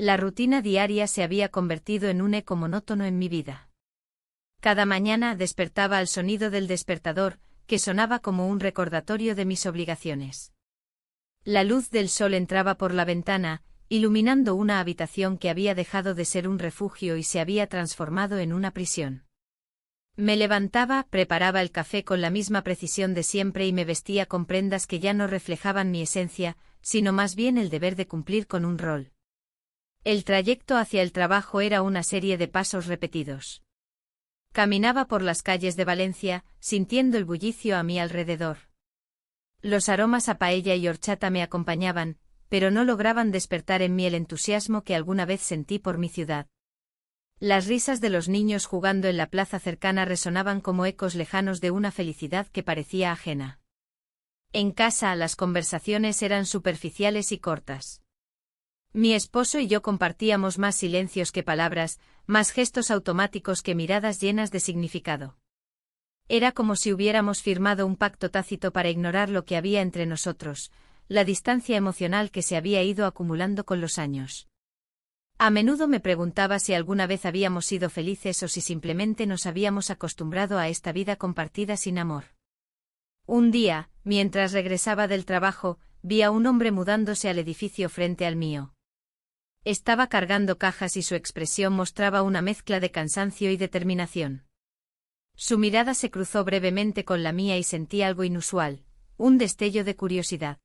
La rutina diaria se había convertido en un eco monótono en mi vida. Cada mañana despertaba al sonido del despertador, que sonaba como un recordatorio de mis obligaciones. La luz del sol entraba por la ventana, iluminando una habitación que había dejado de ser un refugio y se había transformado en una prisión. Me levantaba, preparaba el café con la misma precisión de siempre y me vestía con prendas que ya no reflejaban mi esencia, sino más bien el deber de cumplir con un rol. El trayecto hacia el trabajo era una serie de pasos repetidos. Caminaba por las calles de Valencia, sintiendo el bullicio a mi alrededor. Los aromas a paella y horchata me acompañaban, pero no lograban despertar en mí el entusiasmo que alguna vez sentí por mi ciudad. Las risas de los niños jugando en la plaza cercana resonaban como ecos lejanos de una felicidad que parecía ajena. En casa las conversaciones eran superficiales y cortas. Mi esposo y yo compartíamos más silencios que palabras, más gestos automáticos que miradas llenas de significado. Era como si hubiéramos firmado un pacto tácito para ignorar lo que había entre nosotros, la distancia emocional que se había ido acumulando con los años. A menudo me preguntaba si alguna vez habíamos sido felices o si simplemente nos habíamos acostumbrado a esta vida compartida sin amor. Un día, mientras regresaba del trabajo, vi a un hombre mudándose al edificio frente al mío. Estaba cargando cajas y su expresión mostraba una mezcla de cansancio y determinación. Su mirada se cruzó brevemente con la mía y sentí algo inusual, un destello de curiosidad.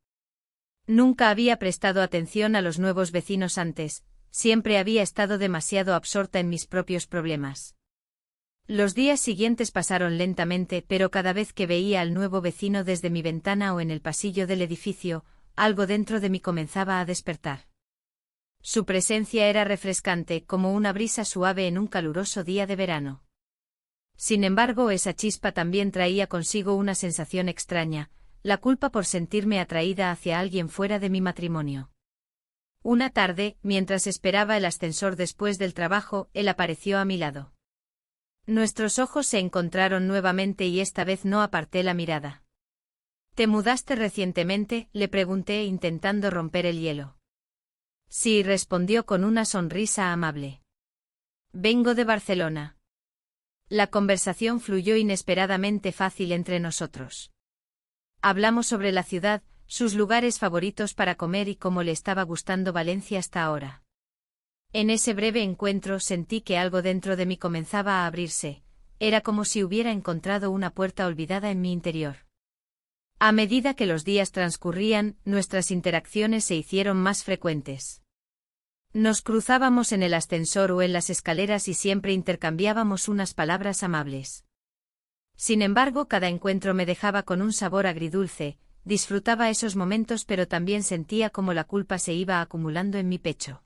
Nunca había prestado atención a los nuevos vecinos antes, siempre había estado demasiado absorta en mis propios problemas. Los días siguientes pasaron lentamente, pero cada vez que veía al nuevo vecino desde mi ventana o en el pasillo del edificio, algo dentro de mí comenzaba a despertar. Su presencia era refrescante, como una brisa suave en un caluroso día de verano. Sin embargo, esa chispa también traía consigo una sensación extraña, la culpa por sentirme atraída hacia alguien fuera de mi matrimonio. Una tarde, mientras esperaba el ascensor después del trabajo, él apareció a mi lado. Nuestros ojos se encontraron nuevamente y esta vez no aparté la mirada. ¿Te mudaste recientemente?, le pregunté intentando romper el hielo. Sí, respondió con una sonrisa amable. Vengo de Barcelona. La conversación fluyó inesperadamente fácil entre nosotros. Hablamos sobre la ciudad, sus lugares favoritos para comer y cómo le estaba gustando Valencia hasta ahora. En ese breve encuentro sentí que algo dentro de mí comenzaba a abrirse, era como si hubiera encontrado una puerta olvidada en mi interior. A medida que los días transcurrían, nuestras interacciones se hicieron más frecuentes. Nos cruzábamos en el ascensor o en las escaleras y siempre intercambiábamos unas palabras amables. Sin embargo, cada encuentro me dejaba con un sabor agridulce, disfrutaba esos momentos pero también sentía como la culpa se iba acumulando en mi pecho.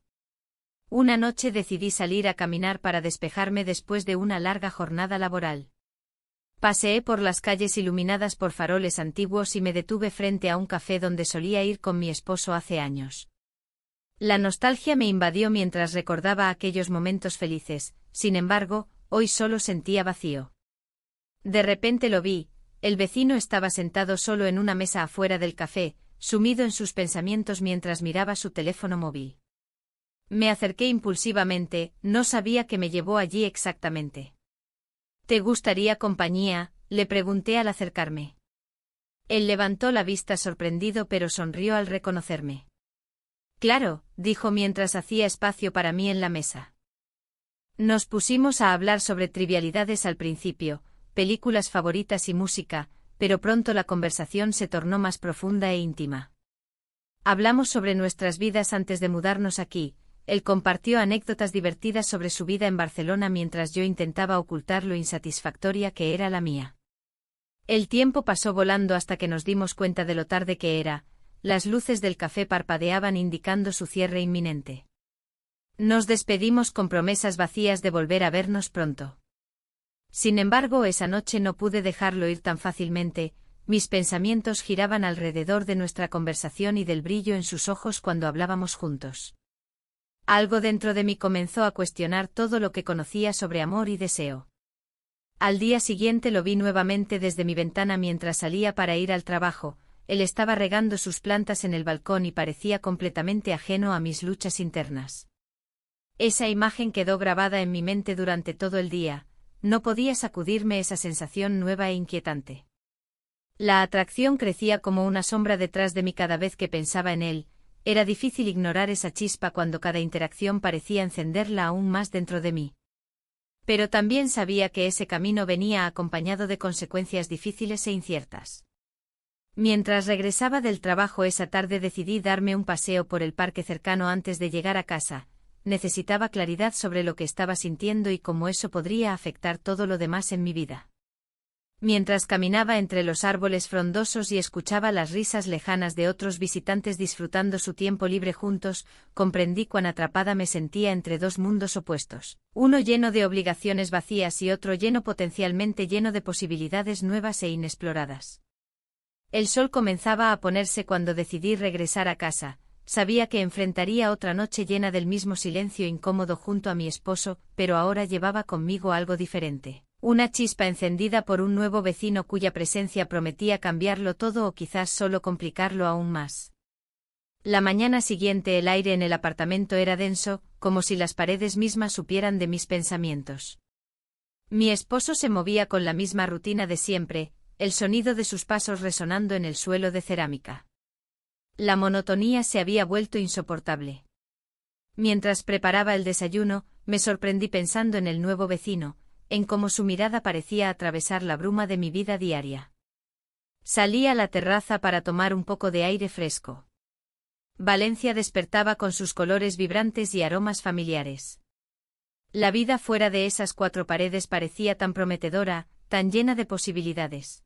Una noche decidí salir a caminar para despejarme después de una larga jornada laboral. Paseé por las calles iluminadas por faroles antiguos y me detuve frente a un café donde solía ir con mi esposo hace años. La nostalgia me invadió mientras recordaba aquellos momentos felices, sin embargo, hoy solo sentía vacío. De repente lo vi, el vecino estaba sentado solo en una mesa afuera del café, sumido en sus pensamientos mientras miraba su teléfono móvil. Me acerqué impulsivamente, no sabía qué me llevó allí exactamente. ¿Te gustaría compañía?, le pregunté al acercarme. Él levantó la vista sorprendido pero sonrió al reconocerme. Claro, dijo mientras hacía espacio para mí en la mesa. Nos pusimos a hablar sobre trivialidades al principio, películas favoritas y música, pero pronto la conversación se tornó más profunda e íntima. Hablamos sobre nuestras vidas antes de mudarnos aquí. Él compartió anécdotas divertidas sobre su vida en Barcelona mientras yo intentaba ocultar lo insatisfactoria que era la mía. El tiempo pasó volando hasta que nos dimos cuenta de lo tarde que era, las luces del café parpadeaban indicando su cierre inminente. Nos despedimos con promesas vacías de volver a vernos pronto. Sin embargo, esa noche no pude dejarlo ir tan fácilmente, mis pensamientos giraban alrededor de nuestra conversación y del brillo en sus ojos cuando hablábamos juntos. Algo dentro de mí comenzó a cuestionar todo lo que conocía sobre amor y deseo. Al día siguiente lo vi nuevamente desde mi ventana mientras salía para ir al trabajo. Él estaba regando sus plantas en el balcón y parecía completamente ajeno a mis luchas internas. Esa imagen quedó grabada en mi mente durante todo el día, no podía sacudirme esa sensación nueva e inquietante. La atracción crecía como una sombra detrás de mí cada vez que pensaba en él, era difícil ignorar esa chispa cuando cada interacción parecía encenderla aún más dentro de mí. Pero también sabía que ese camino venía acompañado de consecuencias difíciles e inciertas. Mientras regresaba del trabajo esa tarde decidí darme un paseo por el parque cercano antes de llegar a casa. Necesitaba claridad sobre lo que estaba sintiendo y cómo eso podría afectar todo lo demás en mi vida. Mientras caminaba entre los árboles frondosos y escuchaba las risas lejanas de otros visitantes disfrutando su tiempo libre juntos, comprendí cuán atrapada me sentía entre dos mundos opuestos, uno lleno de obligaciones vacías y otro potencialmente lleno de posibilidades nuevas e inexploradas. El sol comenzaba a ponerse cuando decidí regresar a casa. Sabía que enfrentaría otra noche llena del mismo silencio incómodo junto a mi esposo, pero ahora llevaba conmigo algo diferente. Una chispa encendida por un nuevo vecino cuya presencia prometía cambiarlo todo o quizás solo complicarlo aún más. La mañana siguiente el aire en el apartamento era denso, como si las paredes mismas supieran de mis pensamientos. Mi esposo se movía con la misma rutina de siempre, el sonido de sus pasos resonando en el suelo de cerámica. La monotonía se había vuelto insoportable. Mientras preparaba el desayuno, me sorprendí pensando en el nuevo vecino, en cómo su mirada parecía atravesar la bruma de mi vida diaria. Salí a la terraza para tomar un poco de aire fresco. Valencia despertaba con sus colores vibrantes y aromas familiares. La vida fuera de esas cuatro paredes parecía tan prometedora, tan llena de posibilidades.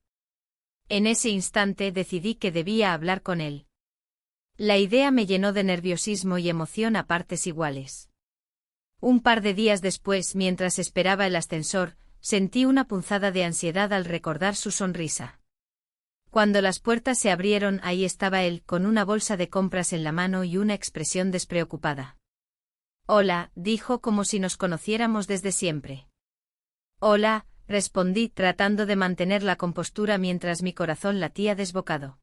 En ese instante decidí que debía hablar con él. La idea me llenó de nerviosismo y emoción a partes iguales. Un par de días después, mientras esperaba el ascensor, sentí una punzada de ansiedad al recordar su sonrisa. Cuando las puertas se abrieron, ahí estaba él, con una bolsa de compras en la mano y una expresión despreocupada. «Hola», dijo como si nos conociéramos desde siempre. «Hola», respondí tratando de mantener la compostura mientras mi corazón latía desbocado.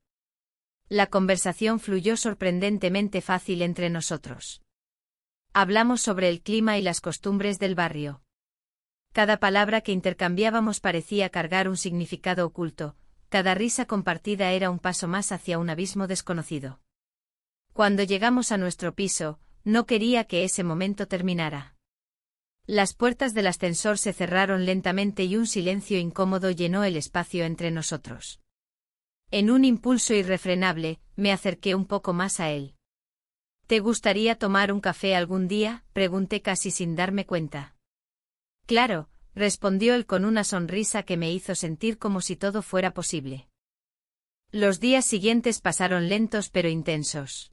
La conversación fluyó sorprendentemente fácil entre nosotros. Hablamos sobre el clima y las costumbres del barrio. Cada palabra que intercambiábamos parecía cargar un significado oculto, cada risa compartida era un paso más hacia un abismo desconocido. Cuando llegamos a nuestro piso, no quería que ese momento terminara. Las puertas del ascensor se cerraron lentamente y un silencio incómodo llenó el espacio entre nosotros. En un impulso irrefrenable, me acerqué un poco más a él. «¿Te gustaría tomar un café algún día?», pregunté casi sin darme cuenta. «Claro», respondió él con una sonrisa que me hizo sentir como si todo fuera posible. Los días siguientes pasaron lentos pero intensos.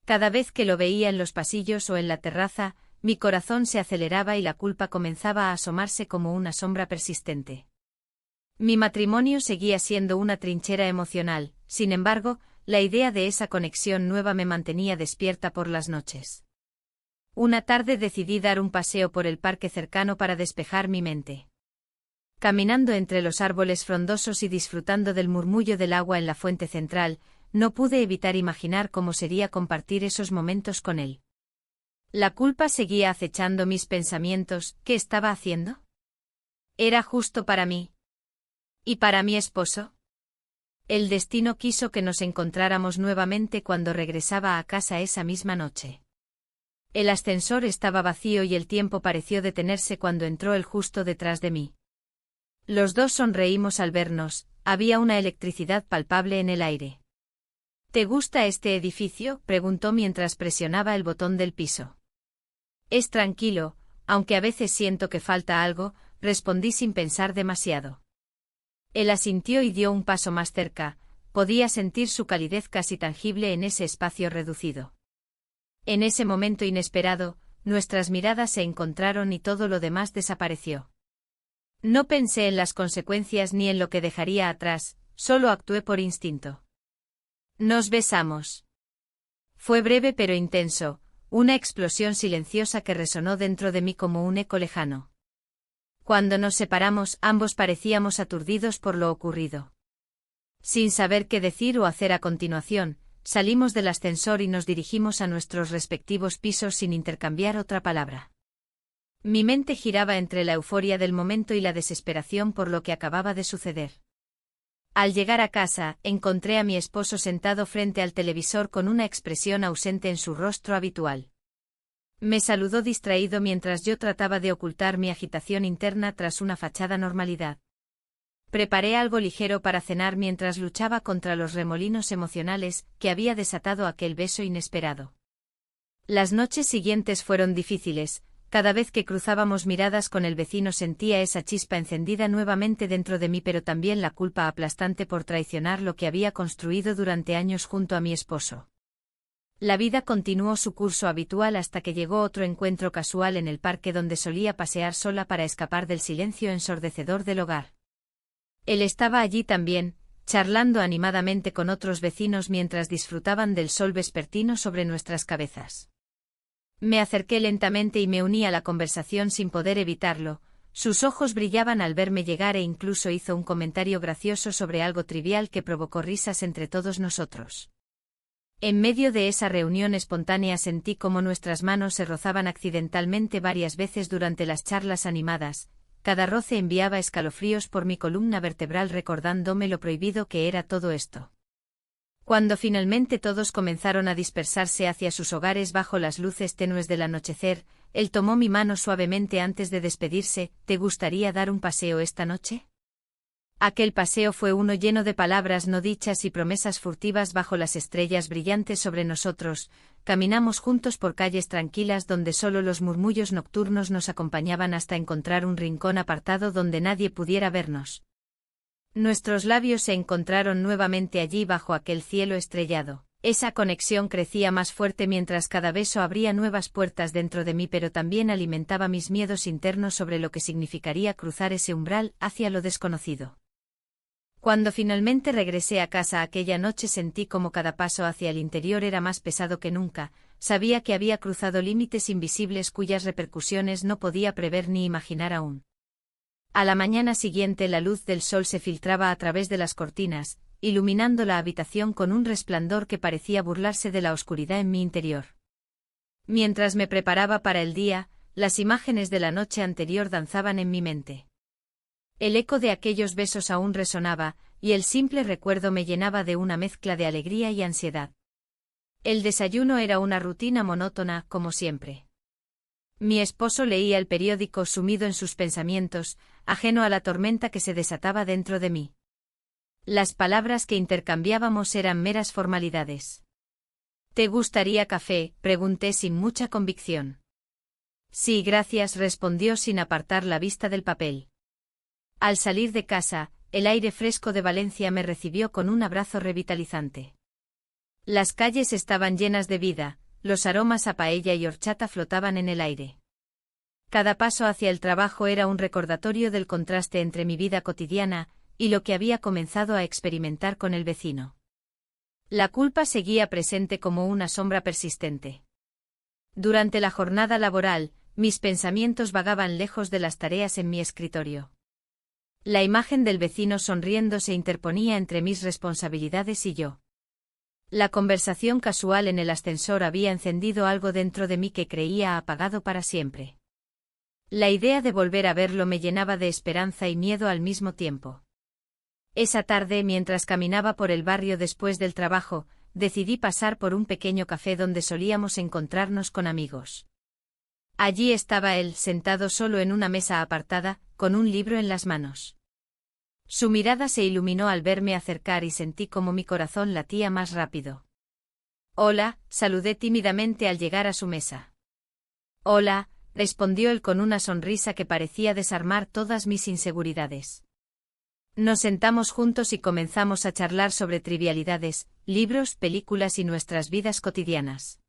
Cada vez que lo veía en los pasillos o en la terraza, mi corazón se aceleraba y la culpa comenzaba a asomarse como una sombra persistente. Mi matrimonio seguía siendo una trinchera emocional, sin embargo, la idea de esa conexión nueva me mantenía despierta por las noches. Una tarde decidí dar un paseo por el parque cercano para despejar mi mente. Caminando entre los árboles frondosos y disfrutando del murmullo del agua en la fuente central, no pude evitar imaginar cómo sería compartir esos momentos con él. La culpa seguía acechando mis pensamientos. ¿Qué estaba haciendo? ¿Era justo para mí? ¿Y para mi esposo? El destino quiso que nos encontráramos nuevamente cuando regresaba a casa esa misma noche. El ascensor estaba vacío y el tiempo pareció detenerse cuando entró él justo detrás de mí. Los dos sonreímos al vernos, había una electricidad palpable en el aire. ¿Te gusta este edificio?, preguntó mientras presionaba el botón del piso. Es tranquilo, aunque a veces siento que falta algo, respondí sin pensar demasiado. Él asintió y dio un paso más cerca, podía sentir su calidez casi tangible en ese espacio reducido. En ese momento inesperado, nuestras miradas se encontraron y todo lo demás desapareció. No pensé en las consecuencias ni en lo que dejaría atrás, solo actué por instinto. Nos besamos. Fue breve pero intenso, una explosión silenciosa que resonó dentro de mí como un eco lejano. Cuando nos separamos, ambos parecíamos aturdidos por lo ocurrido. Sin saber qué decir o hacer a continuación, Salimos del ascensor y nos dirigimos a nuestros respectivos pisos sin intercambiar otra palabra. Mi mente giraba entre la euforia del momento y la desesperación por lo que acababa de suceder. Al llegar a casa, encontré a mi esposo sentado frente al televisor con una expresión ausente en su rostro habitual. Me saludó distraído mientras yo trataba de ocultar mi agitación interna tras una fachada normalidad. Preparé algo ligero para cenar mientras luchaba contra los remolinos emocionales que había desatado aquel beso inesperado. Las noches siguientes fueron difíciles. Cada vez que cruzábamos miradas con el vecino sentía esa chispa encendida nuevamente dentro de mí, pero también la culpa aplastante por traicionar lo que había construido durante años junto a mi esposo. La vida continuó su curso habitual hasta que llegó otro encuentro casual en el parque donde solía pasear sola para escapar del silencio ensordecedor del hogar. Él estaba allí también, charlando animadamente con otros vecinos mientras disfrutaban del sol vespertino sobre nuestras cabezas. Me acerqué lentamente y me uní a la conversación sin poder evitarlo. Sus ojos brillaban al verme llegar e incluso hizo un comentario gracioso sobre algo trivial que provocó risas entre todos nosotros. En medio de esa reunión espontánea sentí cómo nuestras manos se rozaban accidentalmente varias veces durante las charlas animadas. Cada roce enviaba escalofríos por mi columna vertebral recordándome lo prohibido que era todo esto. Cuando finalmente todos comenzaron a dispersarse hacia sus hogares bajo las luces tenues del anochecer, él tomó mi mano suavemente antes de despedirse. ¿Te gustaría dar un paseo esta noche? Aquel paseo fue uno lleno de palabras no dichas y promesas furtivas bajo las estrellas brillantes sobre nosotros. Caminamos juntos por calles tranquilas donde solo los murmullos nocturnos nos acompañaban hasta encontrar un rincón apartado donde nadie pudiera vernos. Nuestros labios se encontraron nuevamente allí bajo aquel cielo estrellado. Esa conexión crecía más fuerte mientras cada beso abría nuevas puertas dentro de mí, pero también alimentaba mis miedos internos sobre lo que significaría cruzar ese umbral hacia lo desconocido. Cuando finalmente regresé a casa aquella noche sentí como cada paso hacia el interior era más pesado que nunca. Sabía que había cruzado límites invisibles cuyas repercusiones no podía prever ni imaginar aún. A la mañana siguiente la luz del sol se filtraba a través de las cortinas, iluminando la habitación con un resplandor que parecía burlarse de la oscuridad en mi interior. Mientras me preparaba para el día, las imágenes de la noche anterior danzaban en mi mente. El eco de aquellos besos aún resonaba, y el simple recuerdo me llenaba de una mezcla de alegría y ansiedad. El desayuno era una rutina monótona, como siempre. Mi esposo leía el periódico sumido en sus pensamientos, ajeno a la tormenta que se desataba dentro de mí. Las palabras que intercambiábamos eran meras formalidades. ¿Te gustaría café?, pregunté sin mucha convicción. Sí, gracias, respondió sin apartar la vista del papel. Al salir de casa, el aire fresco de Valencia me recibió con un abrazo revitalizante. Las calles estaban llenas de vida, los aromas a paella y horchata flotaban en el aire. Cada paso hacia el trabajo era un recordatorio del contraste entre mi vida cotidiana y lo que había comenzado a experimentar con el vecino. La culpa seguía presente como una sombra persistente. Durante la jornada laboral, mis pensamientos vagaban lejos de las tareas en mi escritorio. La imagen del vecino sonriendo se interponía entre mis responsabilidades y yo. La conversación casual en el ascensor había encendido algo dentro de mí que creía apagado para siempre. La idea de volver a verlo me llenaba de esperanza y miedo al mismo tiempo. Esa tarde, mientras caminaba por el barrio después del trabajo, decidí pasar por un pequeño café donde solíamos encontrarnos con amigos. Allí estaba él, sentado solo en una mesa apartada, con un libro en las manos. Su mirada se iluminó al verme acercar y sentí como mi corazón latía más rápido. Hola, saludé tímidamente al llegar a su mesa. Hola, respondió él con una sonrisa que parecía desarmar todas mis inseguridades. Nos sentamos juntos y comenzamos a charlar sobre trivialidades, libros, películas y nuestras vidas cotidianas.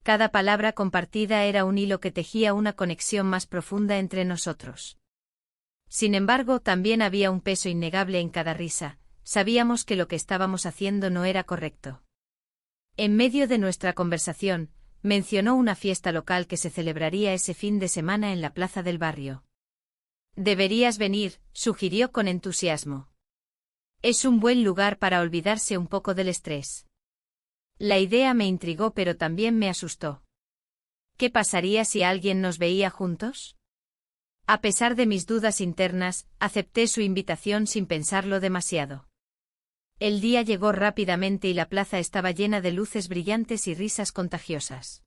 Cada palabra compartida era un hilo que tejía una conexión más profunda entre nosotros. Sin embargo, también había un peso innegable en cada risa. Sabíamos que lo que estábamos haciendo no era correcto. En medio de nuestra conversación, mencionó una fiesta local que se celebraría ese fin de semana en la plaza del barrio. Deberías venir, sugirió con entusiasmo. Es un buen lugar para olvidarse un poco del estrés. La idea me intrigó pero también me asustó. ¿Qué pasaría si alguien nos veía juntos? A pesar de mis dudas internas, acepté su invitación sin pensarlo demasiado. El día llegó rápidamente y la plaza estaba llena de luces brillantes y risas contagiosas.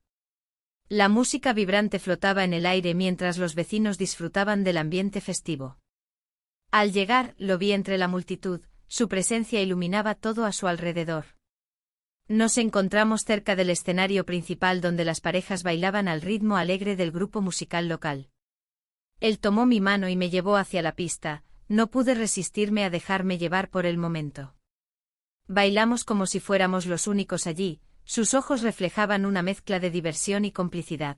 La música vibrante flotaba en el aire mientras los vecinos disfrutaban del ambiente festivo. Al llegar, lo vi entre la multitud, su presencia iluminaba todo a su alrededor. Nos encontramos cerca del escenario principal donde las parejas bailaban al ritmo alegre del grupo musical local. Él tomó mi mano y me llevó hacia la pista, no pude resistirme a dejarme llevar por el momento. Bailamos como si fuéramos los únicos allí, sus ojos reflejaban una mezcla de diversión y complicidad.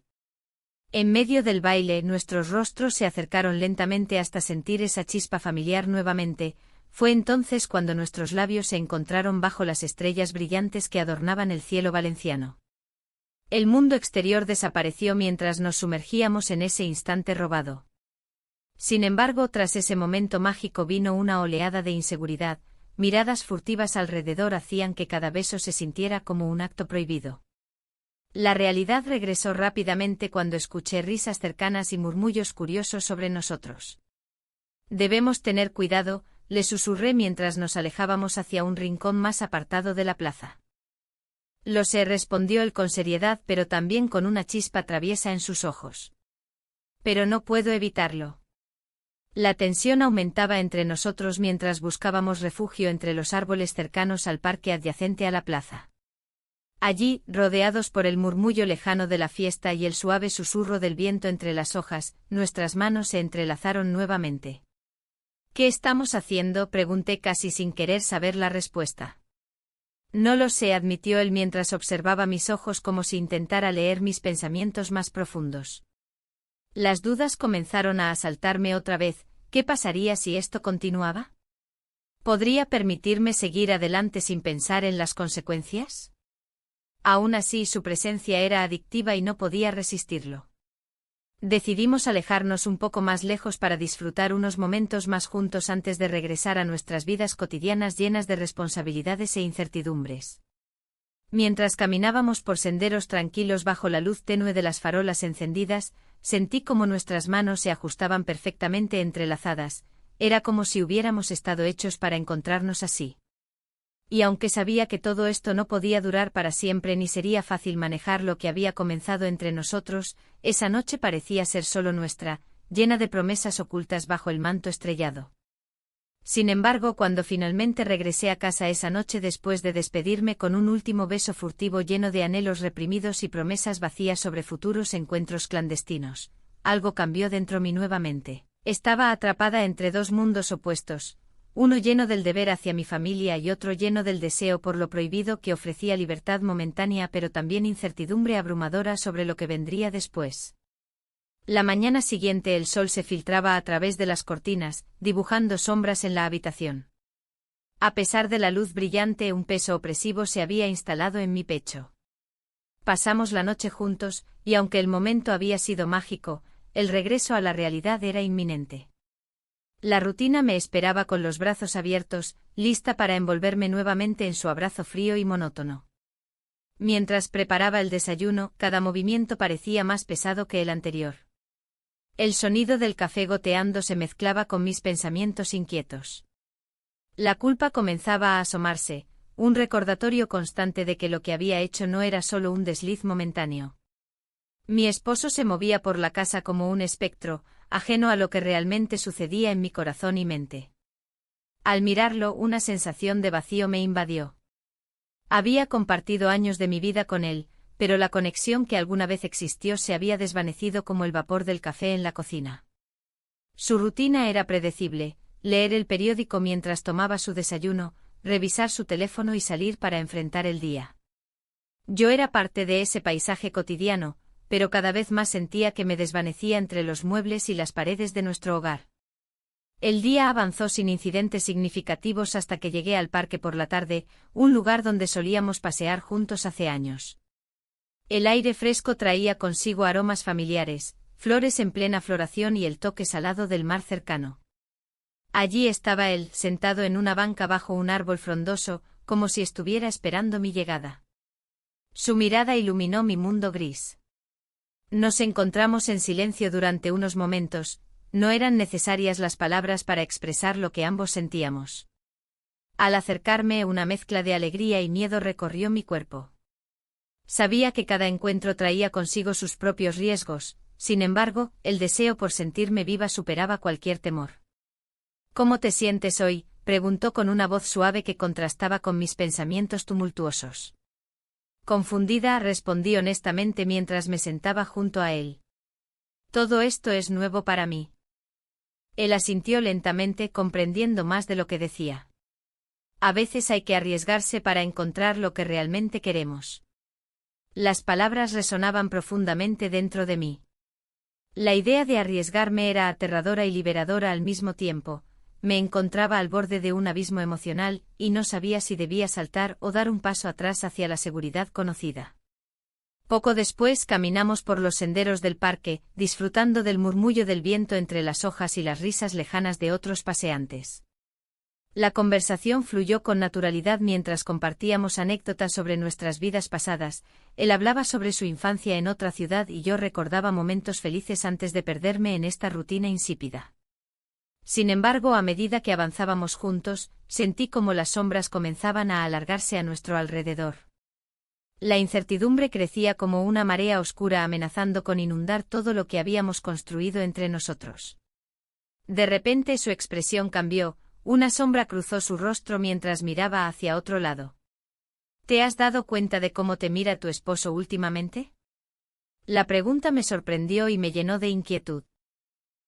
En medio del baile, nuestros rostros se acercaron lentamente hasta sentir esa chispa familiar nuevamente. Fue entonces cuando nuestros labios se encontraron bajo las estrellas brillantes que adornaban el cielo valenciano. El mundo exterior desapareció mientras nos sumergíamos en ese instante robado. Sin embargo, tras ese momento mágico vino una oleada de inseguridad, miradas furtivas alrededor hacían que cada beso se sintiera como un acto prohibido. La realidad regresó rápidamente cuando escuché risas cercanas y murmullos curiosos sobre nosotros. Debemos tener cuidado, le susurré mientras nos alejábamos hacia un rincón más apartado de la plaza. Lo sé, respondió él con seriedad pero también con una chispa traviesa en sus ojos. Pero no puedo evitarlo. La tensión aumentaba entre nosotros mientras buscábamos refugio entre los árboles cercanos al parque adyacente a la plaza. Allí, rodeados por el murmullo lejano de la fiesta y el suave susurro del viento entre las hojas, nuestras manos se entrelazaron nuevamente. ¿Qué estamos haciendo?, pregunté casi sin querer saber la respuesta. No lo sé, admitió él mientras observaba mis ojos como si intentara leer mis pensamientos más profundos. Las dudas comenzaron a asaltarme otra vez. ¿Qué pasaría si esto continuaba? ¿Podría permitirme seguir adelante sin pensar en las consecuencias? Aún así, su presencia era adictiva y no podía resistirlo. Decidimos alejarnos un poco más lejos para disfrutar unos momentos más juntos antes de regresar a nuestras vidas cotidianas llenas de responsabilidades e incertidumbres. Mientras caminábamos por senderos tranquilos bajo la luz tenue de las farolas encendidas, sentí como nuestras manos se ajustaban perfectamente entrelazadas, era como si hubiéramos estado hechos para encontrarnos así. Y aunque sabía que todo esto no podía durar para siempre ni sería fácil manejar lo que había comenzado entre nosotros, esa noche parecía ser solo nuestra, llena de promesas ocultas bajo el manto estrellado. Sin embargo, cuando finalmente regresé a casa esa noche después de despedirme con un último beso furtivo lleno de anhelos reprimidos y promesas vacías sobre futuros encuentros clandestinos, algo cambió dentro mí nuevamente. Estaba atrapada entre dos mundos opuestos, uno lleno del deber hacia mi familia y otro lleno del deseo por lo prohibido que ofrecía libertad momentánea pero también incertidumbre abrumadora sobre lo que vendría después. La mañana siguiente el sol se filtraba a través de las cortinas, dibujando sombras en la habitación. A pesar de la luz brillante, un peso opresivo se había instalado en mi pecho. Pasamos la noche juntos, y aunque el momento había sido mágico, el regreso a la realidad era inminente. La rutina me esperaba con los brazos abiertos, lista para envolverme nuevamente en su abrazo frío y monótono. Mientras preparaba el desayuno, cada movimiento parecía más pesado que el anterior. El sonido del café goteando se mezclaba con mis pensamientos inquietos. La culpa comenzaba a asomarse, un recordatorio constante de que lo que había hecho no era solo un desliz momentáneo. Mi esposo se movía por la casa como un espectro, ajeno a lo que realmente sucedía en mi corazón y mente. Al mirarlo, una sensación de vacío me invadió. Había compartido años de mi vida con él, pero la conexión que alguna vez existió se había desvanecido como el vapor del café en la cocina. Su rutina era predecible: leer el periódico mientras tomaba su desayuno, revisar su teléfono y salir para enfrentar el día. Yo era parte de ese paisaje cotidiano, pero cada vez más sentía que me desvanecía entre los muebles y las paredes de nuestro hogar. El día avanzó sin incidentes significativos hasta que llegué al parque por la tarde, un lugar donde solíamos pasear juntos hace años. El aire fresco traía consigo aromas familiares, flores en plena floración y el toque salado del mar cercano. Allí estaba él, sentado en una banca bajo un árbol frondoso, como si estuviera esperando mi llegada. Su mirada iluminó mi mundo gris. Nos encontramos en silencio durante unos momentos, no eran necesarias las palabras para expresar lo que ambos sentíamos. Al acercarme, una mezcla de alegría y miedo recorrió mi cuerpo. Sabía que cada encuentro traía consigo sus propios riesgos, sin embargo, el deseo por sentirme viva superaba cualquier temor. ¿Cómo te sientes hoy?, preguntó con una voz suave que contrastaba con mis pensamientos tumultuosos. Confundida, respondí honestamente mientras me sentaba junto a él. Todo esto es nuevo para mí. Él asintió lentamente, comprendiendo más de lo que decía. A veces hay que arriesgarse para encontrar lo que realmente queremos. Las palabras resonaban profundamente dentro de mí. La idea de arriesgarme era aterradora y liberadora al mismo tiempo. Me encontraba al borde de un abismo emocional, y no sabía si debía saltar o dar un paso atrás hacia la seguridad conocida. Poco después caminamos por los senderos del parque, disfrutando del murmullo del viento entre las hojas y las risas lejanas de otros paseantes. La conversación fluyó con naturalidad mientras compartíamos anécdotas sobre nuestras vidas pasadas. Él hablaba sobre su infancia en otra ciudad y yo recordaba momentos felices antes de perderme en esta rutina insípida. Sin embargo, a medida que avanzábamos juntos, sentí como las sombras comenzaban a alargarse a nuestro alrededor. La incertidumbre crecía como una marea oscura amenazando con inundar todo lo que habíamos construido entre nosotros. De repente su expresión cambió, una sombra cruzó su rostro mientras miraba hacia otro lado. ¿Te has dado cuenta de cómo te mira tu esposo últimamente? La pregunta me sorprendió y me llenó de inquietud.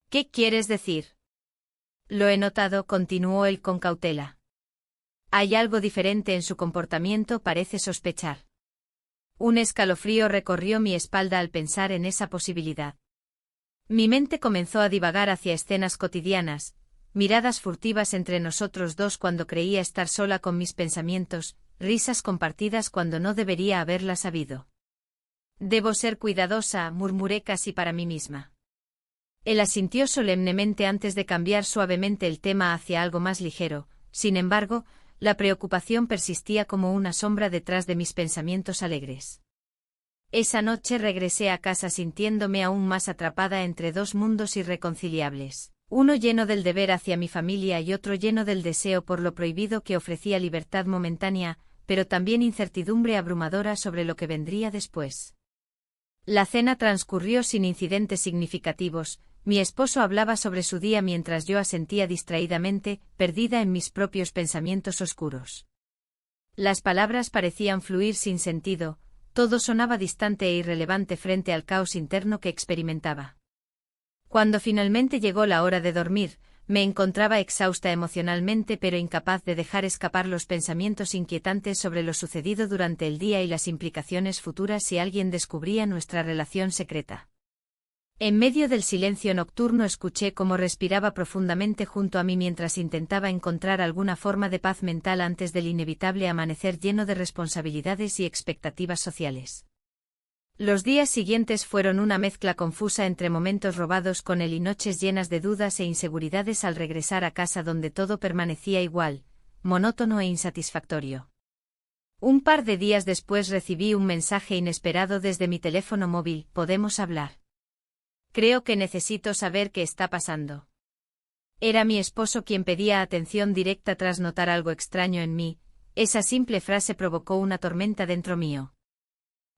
¿Qué quieres decir? Lo he notado, continuó él con cautela. Hay algo diferente en su comportamiento, parece sospechar. Un escalofrío recorrió mi espalda al pensar en esa posibilidad. Mi mente comenzó a divagar hacia escenas cotidianas, miradas furtivas entre nosotros dos cuando creía estar sola con mis pensamientos, risas compartidas cuando no debería haberlas habido. Debo ser cuidadosa, murmuré casi para mí misma. Él asintió solemnemente antes de cambiar suavemente el tema hacia algo más ligero. Sin embargo, la preocupación persistía como una sombra detrás de mis pensamientos alegres. Esa noche regresé a casa sintiéndome aún más atrapada entre dos mundos irreconciliables, uno lleno del deber hacia mi familia y otro lleno del deseo por lo prohibido que ofrecía libertad momentánea, pero también incertidumbre abrumadora sobre lo que vendría después. La cena transcurrió sin incidentes significativos. Mi esposo hablaba sobre su día mientras yo asentía distraídamente, perdida en mis propios pensamientos oscuros. Las palabras parecían fluir sin sentido, todo sonaba distante e irrelevante frente al caos interno que experimentaba. Cuando finalmente llegó la hora de dormir, me encontraba exhausta emocionalmente pero incapaz de dejar escapar los pensamientos inquietantes sobre lo sucedido durante el día y las implicaciones futuras si alguien descubría nuestra relación secreta. En medio del silencio nocturno escuché cómo respiraba profundamente junto a mí mientras intentaba encontrar alguna forma de paz mental antes del inevitable amanecer lleno de responsabilidades y expectativas sociales. Los días siguientes fueron una mezcla confusa entre momentos robados con él y noches llenas de dudas e inseguridades al regresar a casa donde todo permanecía igual, monótono e insatisfactorio. Un par de días después recibí un mensaje inesperado desde mi teléfono móvil: ¿podemos hablar? Creo que necesito saber qué está pasando. Era mi esposo quien pedía atención directa tras notar algo extraño en mí. Esa simple frase provocó una tormenta dentro mío.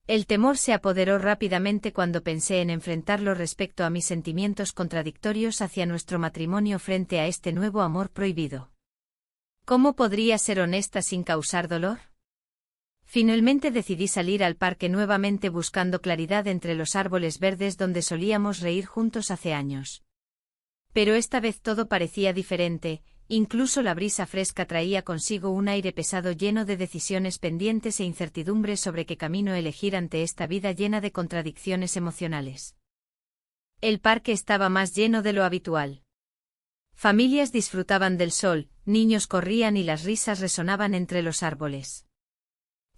El temor se apoderó rápidamente cuando pensé en enfrentarlo respecto a mis sentimientos contradictorios hacia nuestro matrimonio frente a este nuevo amor prohibido. ¿Cómo podría ser honesta sin causar dolor? Finalmente decidí salir al parque nuevamente buscando claridad entre los árboles verdes donde solíamos reír juntos hace años. Pero esta vez todo parecía diferente, incluso la brisa fresca traía consigo un aire pesado lleno de decisiones pendientes e incertidumbre sobre qué camino elegir ante esta vida llena de contradicciones emocionales. El parque estaba más lleno de lo habitual. Familias disfrutaban del sol, niños corrían y las risas resonaban entre los árboles.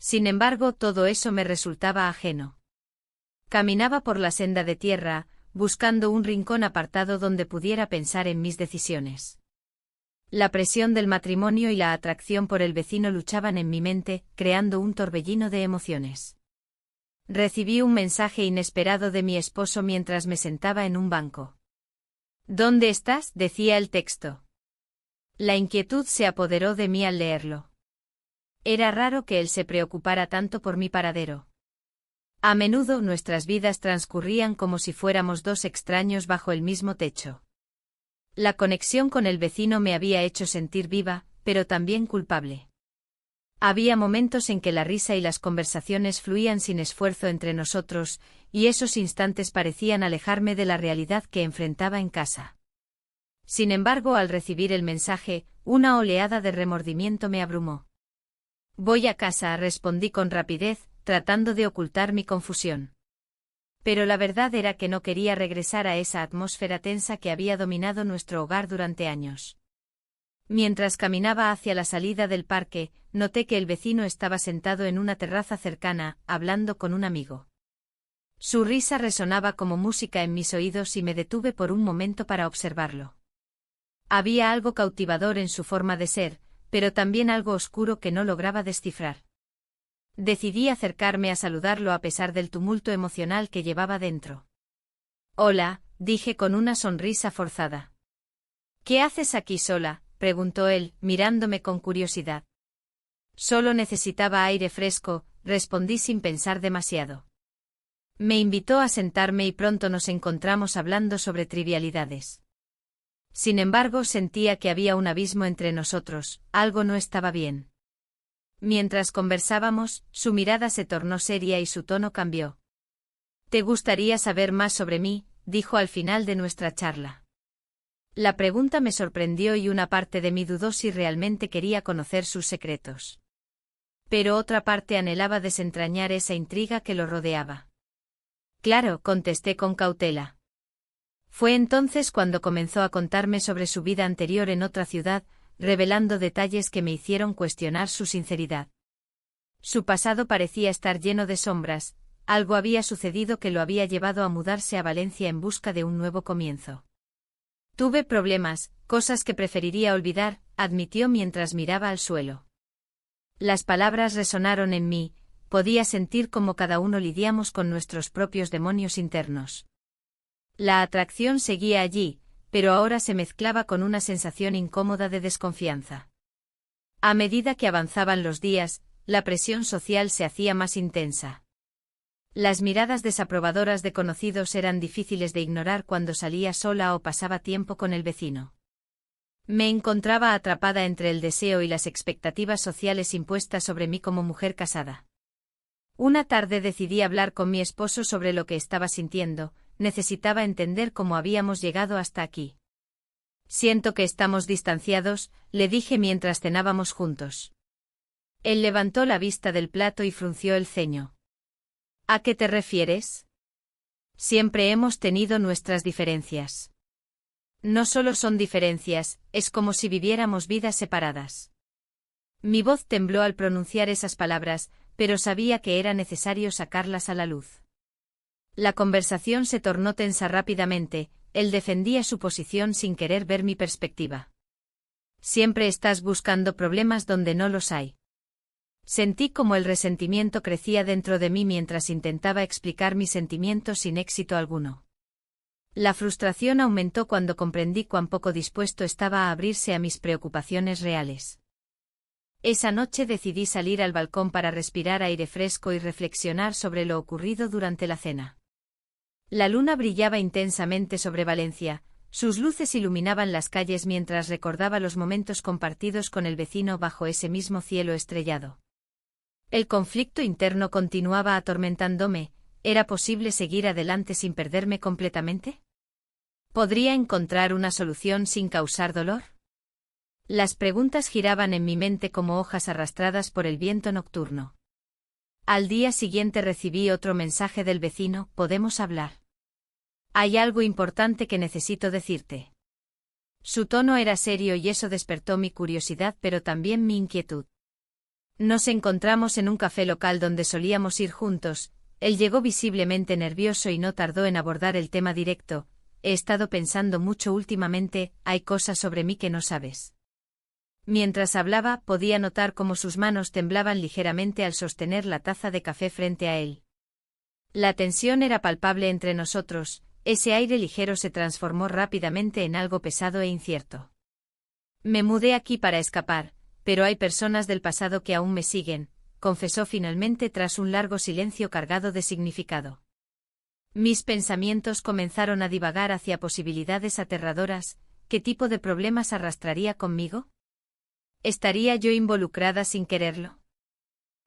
Sin embargo, todo eso me resultaba ajeno. Caminaba por la senda de tierra, buscando un rincón apartado donde pudiera pensar en mis decisiones. La presión del matrimonio y la atracción por el vecino luchaban en mi mente, creando un torbellino de emociones. Recibí un mensaje inesperado de mi esposo mientras me sentaba en un banco. ¿Dónde estás?, decía el texto. La inquietud se apoderó de mí al leerlo. Era raro que él se preocupara tanto por mi paradero. A menudo nuestras vidas transcurrían como si fuéramos dos extraños bajo el mismo techo. La conexión con el vecino me había hecho sentir viva, pero también culpable. Había momentos en que la risa y las conversaciones fluían sin esfuerzo entre nosotros, y esos instantes parecían alejarme de la realidad que enfrentaba en casa. Sin embargo, al recibir el mensaje, una oleada de remordimiento me abrumó. Voy a casa, respondí con rapidez, tratando de ocultar mi confusión. Pero la verdad era que no quería regresar a esa atmósfera tensa que había dominado nuestro hogar durante años. Mientras caminaba hacia la salida del parque, noté que el vecino estaba sentado en una terraza cercana, hablando con un amigo. Su risa resonaba como música en mis oídos y me detuve por un momento para observarlo. Había algo cautivador en su forma de ser, pero también algo oscuro que no lograba descifrar. Decidí acercarme a saludarlo a pesar del tumulto emocional que llevaba dentro. «Hola», dije con una sonrisa forzada. «¿Qué haces aquí sola?», preguntó él, mirándome con curiosidad. «Solo necesitaba aire fresco», respondí sin pensar demasiado. Me invitó a sentarme y pronto nos encontramos hablando sobre trivialidades. Sin embargo, sentía que había un abismo entre nosotros, algo no estaba bien. Mientras conversábamos, su mirada se tornó seria y su tono cambió. «¿Te gustaría saber más sobre mí?», dijo al final de nuestra charla. La pregunta me sorprendió y una parte de mí dudó si realmente quería conocer sus secretos. Pero otra parte anhelaba desentrañar esa intriga que lo rodeaba. «Claro», contesté con cautela. Fue entonces cuando comenzó a contarme sobre su vida anterior en otra ciudad, revelando detalles que me hicieron cuestionar su sinceridad. Su pasado parecía estar lleno de sombras, algo había sucedido que lo había llevado a mudarse a Valencia en busca de un nuevo comienzo. «Tuve problemas, cosas que preferiría olvidar», admitió mientras miraba al suelo. Las palabras resonaron en mí, podía sentir cómo cada uno lidiamos con nuestros propios demonios internos. La atracción seguía allí, pero ahora se mezclaba con una sensación incómoda de desconfianza. A medida que avanzaban los días, la presión social se hacía más intensa. Las miradas desaprobadoras de conocidos eran difíciles de ignorar cuando salía sola o pasaba tiempo con el vecino. Me encontraba atrapada entre el deseo y las expectativas sociales impuestas sobre mí como mujer casada. Una tarde decidí hablar con mi esposo sobre lo que estaba sintiendo, necesitaba entender cómo habíamos llegado hasta aquí. «Siento que estamos distanciados», le dije mientras cenábamos juntos. Él levantó la vista del plato y frunció el ceño. «¿A qué te refieres?». «Siempre hemos tenido nuestras diferencias». «No solo son diferencias, es como si viviéramos vidas separadas». Mi voz tembló al pronunciar esas palabras, pero sabía que era necesario sacarlas a la luz. La conversación se tornó tensa rápidamente, él defendía su posición sin querer ver mi perspectiva. «Siempre estás buscando problemas donde no los hay». Sentí como el resentimiento crecía dentro de mí mientras intentaba explicar mis sentimientos sin éxito alguno. La frustración aumentó cuando comprendí cuán poco dispuesto estaba a abrirse a mis preocupaciones reales. Esa noche decidí salir al balcón para respirar aire fresco y reflexionar sobre lo ocurrido durante la cena. La luna brillaba intensamente sobre Valencia, sus luces iluminaban las calles mientras recordaba los momentos compartidos con el vecino bajo ese mismo cielo estrellado. El conflicto interno continuaba atormentándome. ¿Era posible seguir adelante sin perderme completamente? ¿Podría encontrar una solución sin causar dolor? Las preguntas giraban en mi mente como hojas arrastradas por el viento nocturno. Al día siguiente recibí otro mensaje del vecino: «¿Podemos hablar? Hay algo importante que necesito decirte». Su tono era serio y eso despertó mi curiosidad pero también mi inquietud. Nos encontramos en un café local donde solíamos ir juntos. Él llegó visiblemente nervioso y no tardó en abordar el tema directo: «He estado pensando mucho últimamente, hay cosas sobre mí que no sabes». Mientras hablaba, podía notar cómo sus manos temblaban ligeramente al sostener la taza de café frente a él. La tensión era palpable entre nosotros, ese aire ligero se transformó rápidamente en algo pesado e incierto. Me mudé aquí para escapar, pero hay personas del pasado que aún me siguen, confesó finalmente tras un largo silencio cargado de significado. Mis pensamientos comenzaron a divagar hacia posibilidades aterradoras. ¿Qué tipo de problemas arrastraría conmigo? ¿Estaría yo involucrada sin quererlo?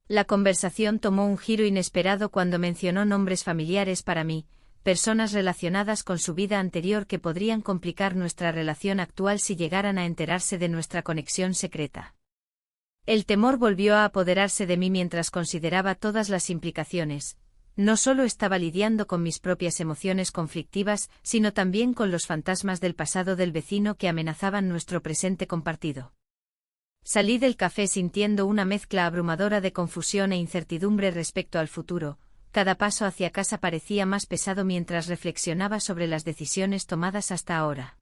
La conversación tomó un giro inesperado cuando mencionó nombres familiares para mí, personas relacionadas con su vida anterior que podrían complicar nuestra relación actual si llegaran a enterarse de nuestra conexión secreta. El temor volvió a apoderarse de mí mientras consideraba todas las implicaciones. No solo estaba lidiando con mis propias emociones conflictivas, sino también con los fantasmas del pasado del vecino que amenazaban nuestro presente compartido. Salí del café sintiendo una mezcla abrumadora de confusión e incertidumbre respecto al futuro. Cada paso hacia casa parecía más pesado mientras reflexionaba sobre las decisiones tomadas hasta ahora.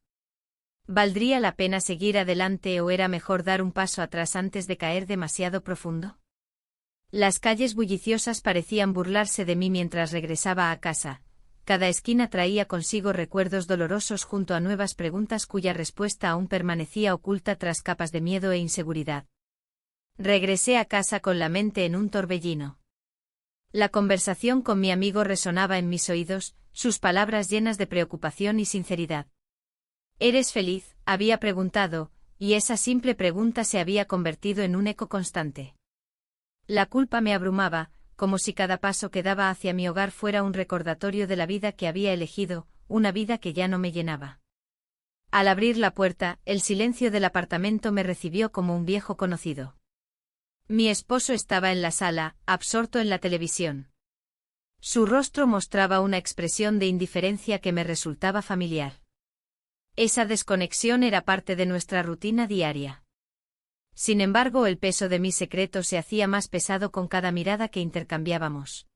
¿Valdría la pena seguir adelante o era mejor dar un paso atrás antes de caer demasiado profundo? Las calles bulliciosas parecían burlarse de mí mientras regresaba a casa. Cada esquina traía consigo recuerdos dolorosos junto a nuevas preguntas cuya respuesta aún permanecía oculta tras capas de miedo e inseguridad. Regresé a casa con la mente en un torbellino. La conversación con mi amigo resonaba en mis oídos, sus palabras llenas de preocupación y sinceridad. ¿Eres feliz?, había preguntado, y esa simple pregunta se había convertido en un eco constante. La culpa me abrumaba, como si cada paso que daba hacia mi hogar fuera un recordatorio de la vida que había elegido, una vida que ya no me llenaba. Al abrir la puerta, el silencio del apartamento me recibió como un viejo conocido. Mi esposo estaba en la sala, absorto en la televisión. Su rostro mostraba una expresión de indiferencia que me resultaba familiar. Esa desconexión era parte de nuestra rutina diaria. Sin embargo, el peso de mis secretos se hacía más pesado con cada mirada que intercambiábamos.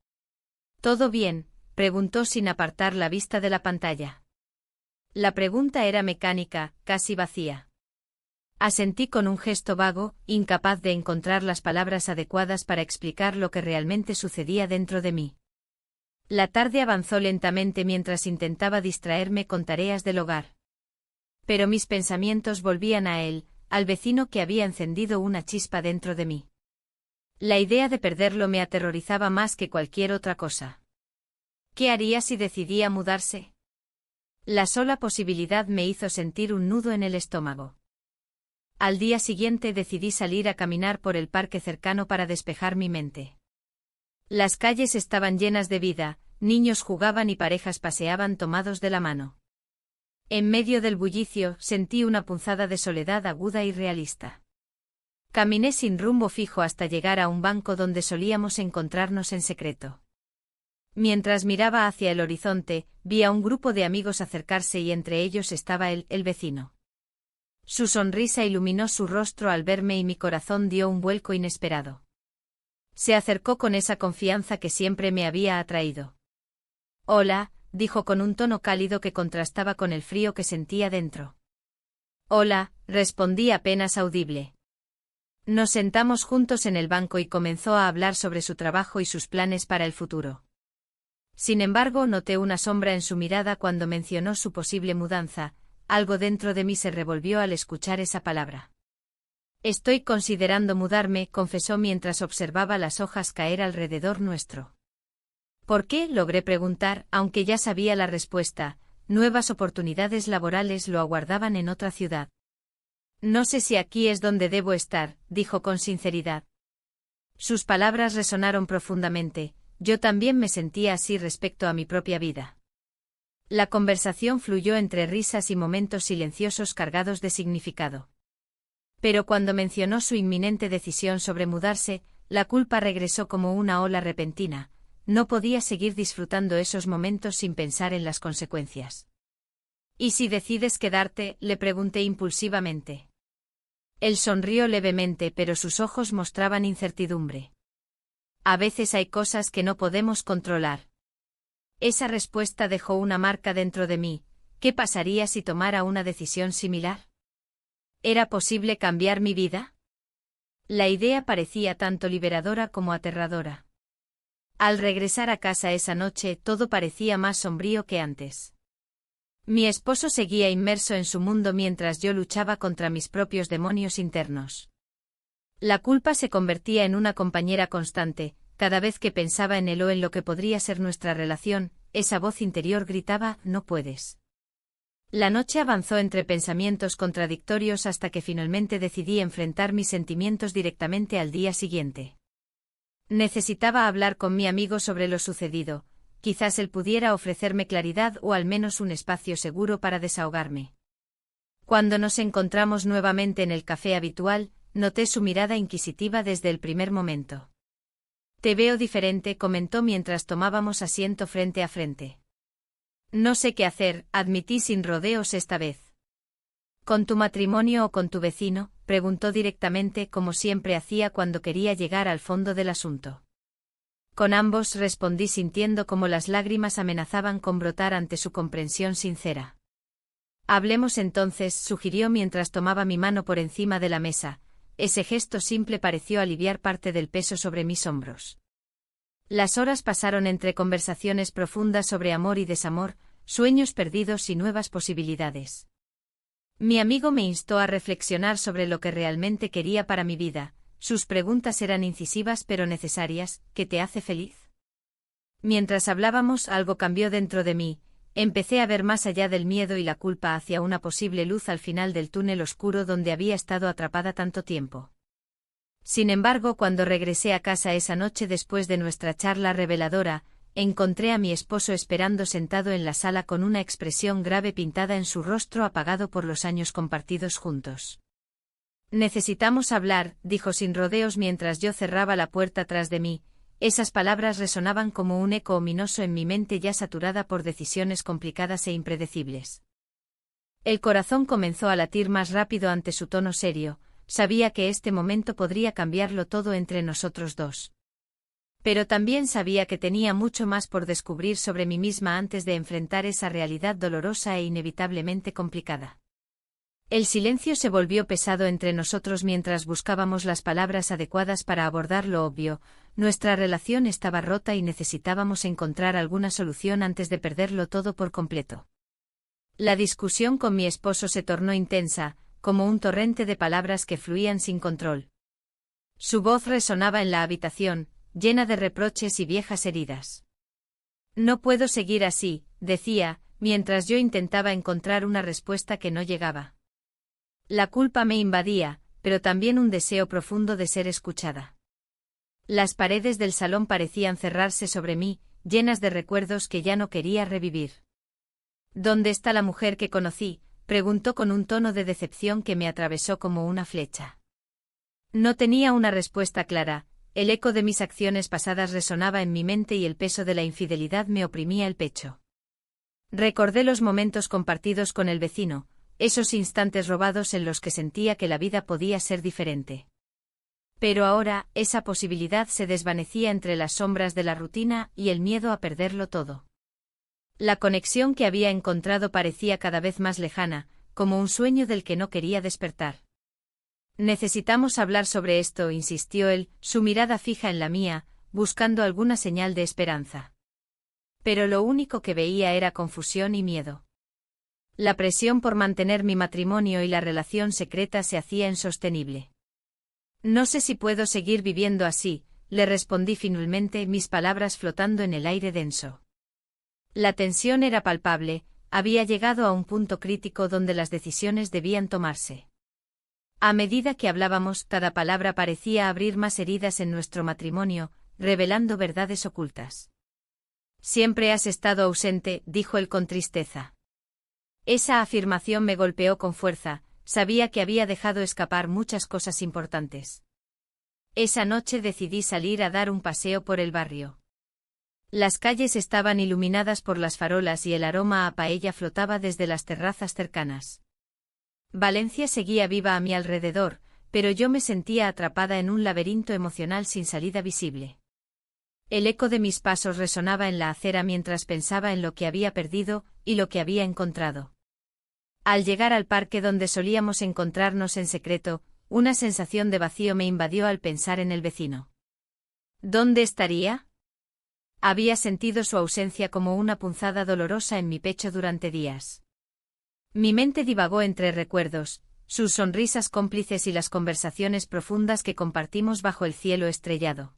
¿Todo bien?, preguntó sin apartar la vista de la pantalla. La pregunta era mecánica, casi vacía. Asentí con un gesto vago, incapaz de encontrar las palabras adecuadas para explicar lo que realmente sucedía dentro de mí. La tarde avanzó lentamente mientras intentaba distraerme con tareas del hogar. Pero mis pensamientos volvían a él, al vecino que había encendido una chispa dentro de mí. La idea de perderlo me aterrorizaba más que cualquier otra cosa. ¿Qué haría si decidía mudarse? La sola posibilidad me hizo sentir un nudo en el estómago. Al día siguiente decidí salir a caminar por el parque cercano para despejar mi mente. Las calles estaban llenas de vida, niños jugaban y parejas paseaban tomados de la mano. En medio del bullicio sentí una punzada de soledad aguda y realista. Caminé sin rumbo fijo hasta llegar a un banco donde solíamos encontrarnos en secreto. Mientras miraba hacia el horizonte, vi a un grupo de amigos acercarse y entre ellos estaba el vecino. Su sonrisa iluminó su rostro al verme y mi corazón dio un vuelco inesperado. Se acercó con esa confianza que siempre me había atraído. «Hola», dijo con un tono cálido que contrastaba con el frío que sentía dentro. «Hola», respondí apenas audible. Nos sentamos juntos en el banco y comenzó a hablar sobre su trabajo y sus planes para el futuro. Sin embargo, noté una sombra en su mirada cuando mencionó su posible mudanza. Algo dentro de mí se revolvió al escuchar esa palabra. «Estoy considerando mudarme», confesó mientras observaba las hojas caer alrededor nuestro. ¿Por qué?, logré preguntar, aunque ya sabía la respuesta. Nuevas oportunidades laborales lo aguardaban en otra ciudad. «No sé si aquí es donde debo estar», dijo con sinceridad. Sus palabras resonaron profundamente. Yo también me sentía así respecto a mi propia vida. La conversación fluyó entre risas y momentos silenciosos cargados de significado. Pero cuando mencionó su inminente decisión sobre mudarse, la culpa regresó como una ola repentina. No podía seguir disfrutando esos momentos sin pensar en las consecuencias. «¿Y si decides quedarte?», le pregunté impulsivamente. Él sonrió levemente, pero sus ojos mostraban incertidumbre. «A veces hay cosas que no podemos controlar». Esa respuesta dejó una marca dentro de mí. ¿Qué pasaría si tomara una decisión similar? ¿Era posible cambiar mi vida? La idea parecía tanto liberadora como aterradora. Al regresar a casa esa noche todo parecía más sombrío que antes. Mi esposo seguía inmerso en su mundo mientras yo luchaba contra mis propios demonios internos. La culpa se convertía en una compañera constante, cada vez que pensaba en él o en lo que podría ser nuestra relación, esa voz interior gritaba, no puedes. La noche avanzó entre pensamientos contradictorios hasta que finalmente decidí enfrentar mis sentimientos directamente al día siguiente. Necesitaba hablar con mi amigo sobre lo sucedido, quizás él pudiera ofrecerme claridad o al menos un espacio seguro para desahogarme. Cuando nos encontramos nuevamente en el café habitual, noté su mirada inquisitiva desde el primer momento. Te veo diferente, comentó mientras tomábamos asiento frente a frente. No sé qué hacer, admití sin rodeos esta vez. ¿Con tu matrimonio o con tu vecino?, preguntó directamente como siempre hacía cuando quería llegar al fondo del asunto. Con ambos, respondí sintiendo como las lágrimas amenazaban con brotar ante su comprensión sincera. Hablemos entonces, sugirió mientras tomaba mi mano por encima de la mesa. Ese gesto simple pareció aliviar parte del peso sobre mis hombros. Las horas pasaron entre conversaciones profundas sobre amor y desamor, sueños perdidos y nuevas posibilidades. Mi amigo me instó a reflexionar sobre lo que realmente quería para mi vida. Sus preguntas eran incisivas pero necesarias. ¿Qué te hace feliz? Mientras hablábamos, algo cambió dentro de mí. Empecé a ver más allá del miedo y la culpa hacia una posible luz al final del túnel oscuro donde había estado atrapada tanto tiempo. Sin embargo, cuando regresé a casa esa noche después de nuestra charla reveladora, encontré a mi esposo esperando sentado en la sala con una expresión grave pintada en su rostro apagado por los años compartidos juntos. Necesitamos hablar, dijo sin rodeos mientras yo cerraba la puerta tras de mí. Esas palabras resonaban como un eco ominoso en mi mente ya saturada por decisiones complicadas e impredecibles. El corazón comenzó a latir más rápido ante su tono serio. Sabía que este momento podría cambiarlo todo entre nosotros dos. Pero también sabía que tenía mucho más por descubrir sobre mí misma antes de enfrentar esa realidad dolorosa e inevitablemente complicada. El silencio se volvió pesado entre nosotros mientras buscábamos las palabras adecuadas para abordar lo obvio. Nuestra relación estaba rota y necesitábamos encontrar alguna solución antes de perderlo todo por completo. La discusión con mi esposo se tornó intensa, como un torrente de palabras que fluían sin control. Su voz resonaba en la habitación, llena de reproches y viejas heridas. No puedo seguir así, decía, mientras yo intentaba encontrar una respuesta que no llegaba. La culpa me invadía, pero también un deseo profundo de ser escuchada. Las paredes del salón parecían cerrarse sobre mí, llenas de recuerdos que ya no quería revivir. ¿Dónde está la mujer que conocí?, preguntó con un tono de decepción que me atravesó como una flecha. No tenía una respuesta clara, el eco de mis acciones pasadas resonaba en mi mente y el peso de la infidelidad me oprimía el pecho. Recordé los momentos compartidos con el vecino, esos instantes robados en los que sentía que la vida podía ser diferente. Pero ahora, esa posibilidad se desvanecía entre las sombras de la rutina y el miedo a perderlo todo. La conexión que había encontrado parecía cada vez más lejana, como un sueño del que no quería despertar. Necesitamos hablar sobre esto, insistió él, su mirada fija en la mía, buscando alguna señal de esperanza. Pero lo único que veía era confusión y miedo. La presión por mantener mi matrimonio y la relación secreta se hacía insostenible. No sé si puedo seguir viviendo así, le respondí finalmente, mis palabras flotando en el aire denso. La tensión era palpable, había llegado a un punto crítico donde las decisiones debían tomarse. A medida que hablábamos, cada palabra parecía abrir más heridas en nuestro matrimonio, revelando verdades ocultas. Siempre has estado ausente, dijo él con tristeza. Esa afirmación me golpeó con fuerza, sabía que había dejado escapar muchas cosas importantes. Esa noche decidí salir a dar un paseo por el barrio. Las calles estaban iluminadas por las farolas y el aroma a paella flotaba desde las terrazas cercanas. Valencia seguía viva a mi alrededor, pero yo me sentía atrapada en un laberinto emocional sin salida visible. El eco de mis pasos resonaba en la acera mientras pensaba en lo que había perdido y lo que había encontrado. Al llegar al parque donde solíamos encontrarnos en secreto, una sensación de vacío me invadió al pensar en el vecino. ¿Dónde estaría? Había sentido su ausencia como una punzada dolorosa en mi pecho durante días. Mi mente divagó entre recuerdos, sus sonrisas cómplices y las conversaciones profundas que compartimos bajo el cielo estrellado.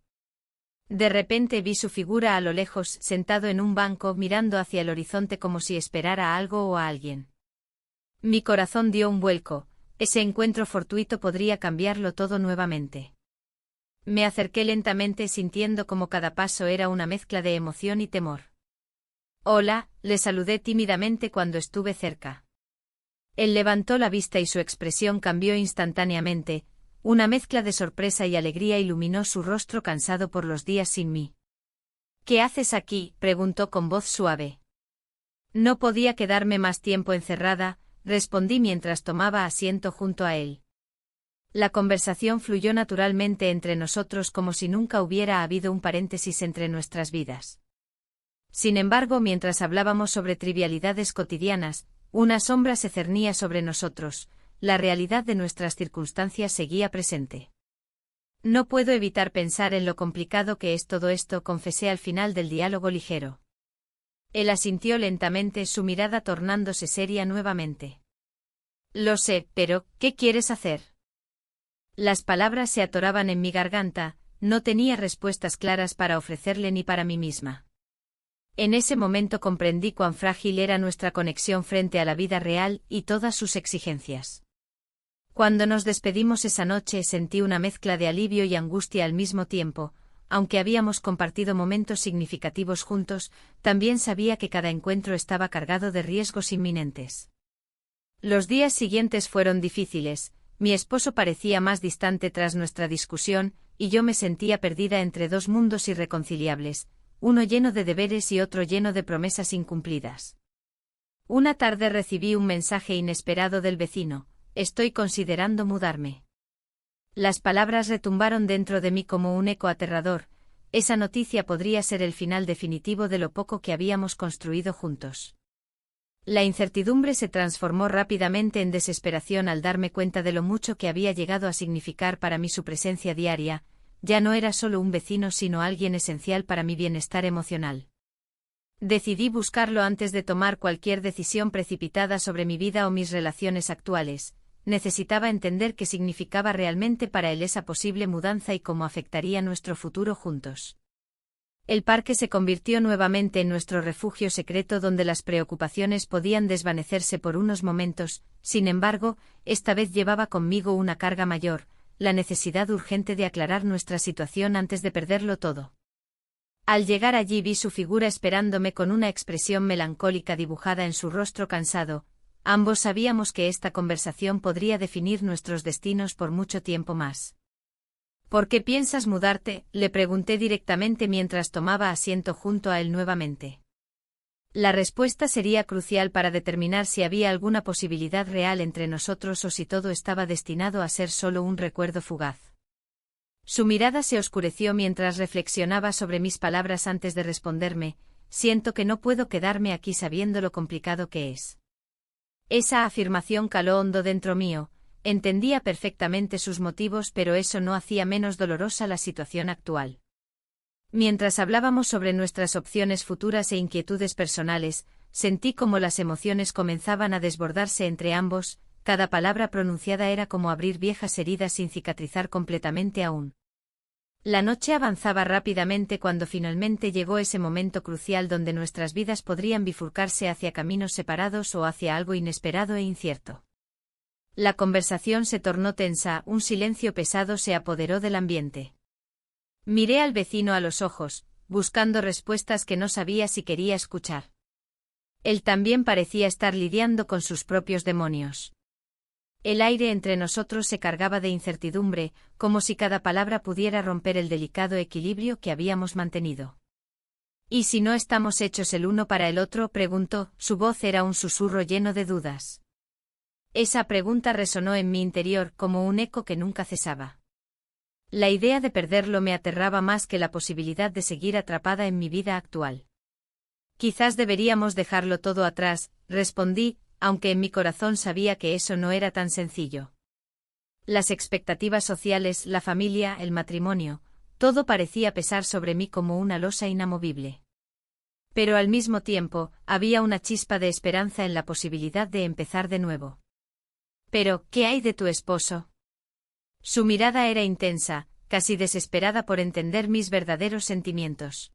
De repente vi su figura a lo lejos, sentado en un banco mirando hacia el horizonte como si esperara a algo o a alguien. Mi corazón dio un vuelco, ese encuentro fortuito podría cambiarlo todo nuevamente. Me acerqué lentamente sintiendo como cada paso era una mezcla de emoción y temor. Hola, le saludé tímidamente cuando estuve cerca. Él levantó la vista y su expresión cambió instantáneamente, una mezcla de sorpresa y alegría iluminó su rostro cansado por los días sin mí. ¿Qué haces aquí?, preguntó con voz suave. No podía quedarme más tiempo encerrada, respondí mientras tomaba asiento junto a él. La conversación fluyó naturalmente entre nosotros como si nunca hubiera habido un paréntesis entre nuestras vidas. Sin embargo, mientras hablábamos sobre trivialidades cotidianas, una sombra se cernía sobre nosotros, la realidad de nuestras circunstancias seguía presente. No puedo evitar pensar en lo complicado que es todo esto, confesé al final del diálogo ligero. Él asintió lentamente, su mirada tornándose seria nuevamente. Lo sé, pero, ¿qué quieres hacer? Las palabras se atoraban en mi garganta, no tenía respuestas claras para ofrecerle ni para mí misma. En ese momento comprendí cuán frágil era nuestra conexión frente a la vida real y todas sus exigencias. Cuando nos despedimos esa noche sentí una mezcla de alivio y angustia al mismo tiempo, aunque habíamos compartido momentos significativos juntos, también sabía que cada encuentro estaba cargado de riesgos inminentes. Los días siguientes fueron difíciles, mi esposo parecía más distante tras nuestra discusión, y yo me sentía perdida entre dos mundos irreconciliables, uno lleno de deberes y otro lleno de promesas incumplidas. Una tarde recibí un mensaje inesperado del vecino: estoy considerando mudarme. Las palabras retumbaron dentro de mí como un eco aterrador, esa noticia podría ser el final definitivo de lo poco que habíamos construido juntos. La incertidumbre se transformó rápidamente en desesperación al darme cuenta de lo mucho que había llegado a significar para mí su presencia diaria. Ya no era solo un vecino sino alguien esencial para mi bienestar emocional. Decidí buscarlo antes de tomar cualquier decisión precipitada sobre mi vida o mis relaciones actuales. Necesitaba entender qué significaba realmente para él esa posible mudanza y cómo afectaría nuestro futuro juntos. El parque se convirtió nuevamente en nuestro refugio secreto donde las preocupaciones podían desvanecerse por unos momentos, sin embargo, esta vez llevaba conmigo una carga mayor, la necesidad urgente de aclarar nuestra situación antes de perderlo todo. Al llegar allí vi su figura esperándome con una expresión melancólica dibujada en su rostro cansado. Ambos sabíamos que esta conversación podría definir nuestros destinos por mucho tiempo más. ¿Por qué piensas mudarte?, le pregunté directamente mientras tomaba asiento junto a él nuevamente. La respuesta sería crucial para determinar si había alguna posibilidad real entre nosotros o si todo estaba destinado a ser solo un recuerdo fugaz. Su mirada se oscureció mientras reflexionaba sobre mis palabras antes de responderme: siento que no puedo quedarme aquí sabiendo lo complicado que es. Esa afirmación caló hondo dentro mío. Entendía perfectamente sus motivos, pero eso no hacía menos dolorosa la situación actual. Mientras hablábamos sobre nuestras opciones futuras e inquietudes personales, sentí como las emociones comenzaban a desbordarse entre ambos, cada palabra pronunciada era como abrir viejas heridas sin cicatrizar completamente aún. La noche avanzaba rápidamente cuando finalmente llegó ese momento crucial donde nuestras vidas podrían bifurcarse hacia caminos separados o hacia algo inesperado e incierto. La conversación se tornó tensa, un silencio pesado se apoderó del ambiente. Miré al vecino a los ojos, buscando respuestas que no sabía si quería escuchar. Él también parecía estar lidiando con sus propios demonios. El aire entre nosotros se cargaba de incertidumbre, como si cada palabra pudiera romper el delicado equilibrio que habíamos mantenido. ¿Y si no estamos hechos el uno para el otro?, preguntó, su voz era un susurro lleno de dudas. Esa pregunta resonó en mi interior como un eco que nunca cesaba. La idea de perderlo me aterraba más que la posibilidad de seguir atrapada en mi vida actual. Quizás deberíamos dejarlo todo atrás, respondí, aunque en mi corazón sabía que eso no era tan sencillo. Las expectativas sociales, la familia, el matrimonio, Todo parecía pesar sobre mí como una losa inamovible. Pero al mismo tiempo, había una chispa de esperanza en la posibilidad de empezar de nuevo. Pero, ¿qué hay de tu esposo? Su mirada era intensa, casi desesperada por entender mis verdaderos sentimientos.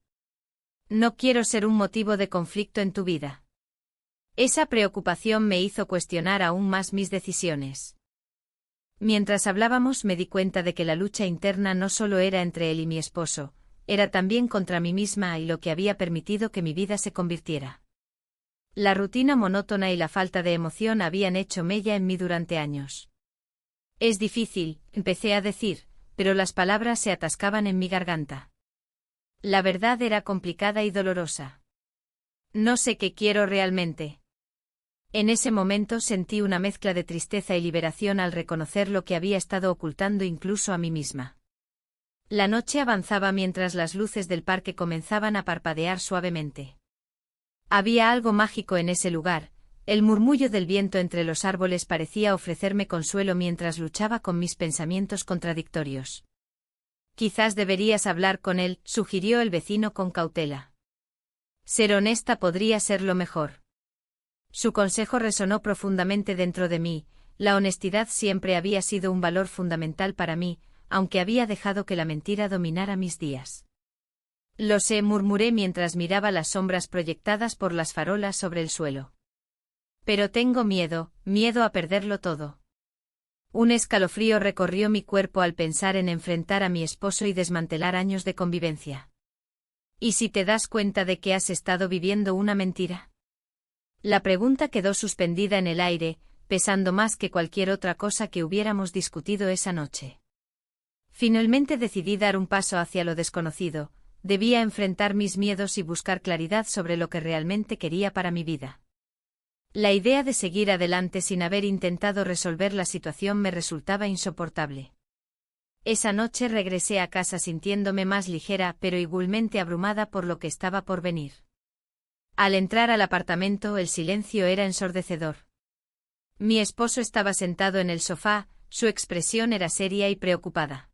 No quiero ser un motivo de conflicto en tu vida. Esa preocupación me hizo cuestionar aún más mis decisiones. Mientras hablábamos me di cuenta de que la lucha interna no solo era entre él y mi esposo, era también contra mí misma y lo que había permitido que mi vida se convirtiera. La rutina monótona y la falta de emoción habían hecho mella en mí durante años. Es difícil, empecé a decir, pero las palabras se atascaban en mi garganta. La verdad era complicada y dolorosa. No sé qué quiero realmente. En ese momento sentí una mezcla de tristeza y liberación al reconocer lo que había estado ocultando incluso a mí misma. La noche avanzaba mientras las luces del parque comenzaban a parpadear suavemente. Había algo mágico en ese lugar, el murmullo del viento entre los árboles parecía ofrecerme consuelo mientras luchaba con mis pensamientos contradictorios. Quizás deberías hablar con él, sugirió el vecino con cautela. Ser honesta podría ser lo mejor. Su consejo resonó profundamente dentro de mí, la honestidad siempre había sido un valor fundamental para mí, aunque había dejado que la mentira dominara mis días. Lo sé, murmuré mientras miraba las sombras proyectadas por las farolas sobre el suelo. Pero tengo miedo a perderlo todo. Un escalofrío recorrió mi cuerpo al pensar en enfrentar a mi esposo y desmantelar años de convivencia. ¿Y si te das cuenta de que has estado viviendo una mentira? La pregunta quedó suspendida en el aire, pesando más que cualquier otra cosa que hubiéramos discutido esa noche. Finalmente decidí dar un paso hacia lo desconocido, debía enfrentar mis miedos y buscar claridad sobre lo que realmente quería para mi vida. La idea de seguir adelante sin haber intentado resolver la situación me resultaba insoportable. Esa noche regresé a casa sintiéndome más ligera pero igualmente abrumada por lo que estaba por venir. Al entrar al apartamento el silencio era ensordecedor. Mi esposo estaba sentado en el sofá, su expresión era seria y preocupada.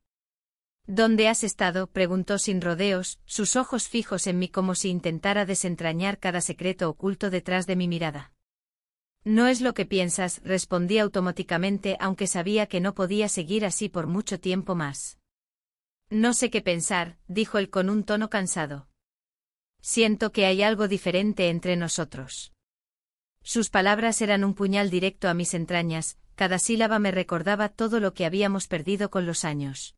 ¿Dónde has estado?, preguntó sin rodeos, sus ojos fijos en mí como si intentara desentrañar cada secreto oculto detrás de mi mirada. No es lo que piensas, respondí automáticamente aunque sabía que no podía seguir así por mucho tiempo más. No sé qué pensar, dijo él con un tono cansado. Siento que hay algo diferente entre nosotros. Sus palabras eran un puñal directo a mis entrañas, cada sílaba me recordaba todo lo que habíamos perdido con los años.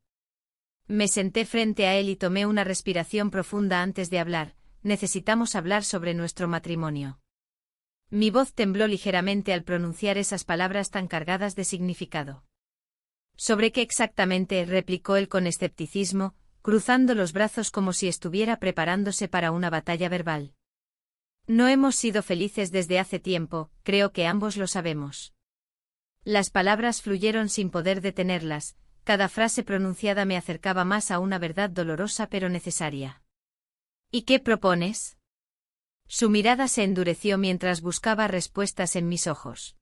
Me senté frente a él y tomé una respiración profunda antes de hablar. Necesitamos hablar sobre nuestro matrimonio. Mi voz tembló ligeramente al pronunciar esas palabras tan cargadas de significado. ¿Sobre qué exactamente?, replicó él con escepticismo, cruzando los brazos como si estuviera preparándose para una batalla verbal. No hemos sido felices desde hace tiempo, creo que ambos lo sabemos. Las palabras fluyeron sin poder detenerlas, cada frase pronunciada me acercaba más a una verdad dolorosa pero necesaria. ¿Y qué propones? Su mirada se endureció mientras buscaba respuestas en mis ojos.